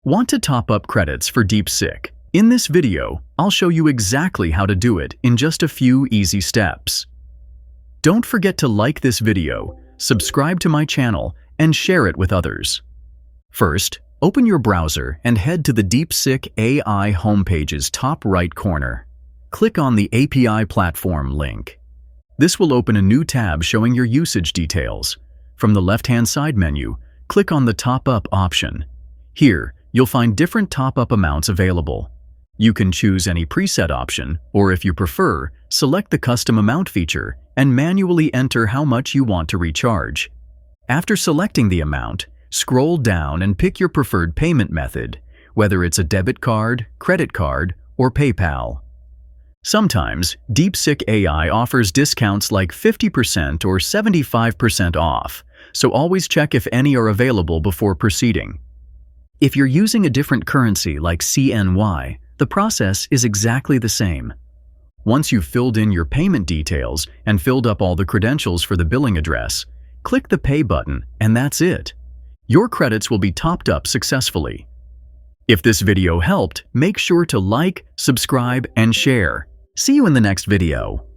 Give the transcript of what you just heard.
Want to top up credits for DeepSeek? In this video, I'll show you exactly how to do it in just a few easy steps. Don't forget to like this video, subscribe to my channel, and share it with others. First, open your browser and head to the DeepSeek AI homepage's top right corner. Click on the API platform link. This will open a new tab showing your usage details. From the left-hand side menu, click on the Top Up option. Here, you'll find different top-up amounts available. You can choose any preset option, or if you prefer, select the Custom Amount feature and manually enter how much you want to recharge. After selecting the amount, scroll down and pick your preferred payment method, whether it's a debit card, credit card, or PayPal. Sometimes, DeepSeek AI offers discounts like 50% or 75% off, so always check if any are available before proceeding. If you're using a different currency like CNY, the process is exactly the same. Once you've filled in your payment details and filled up all the credentials for the billing address, click the Pay button and that's it. Your credits will be topped up successfully. If this video helped, make sure to like, subscribe, and share. See you in the next video.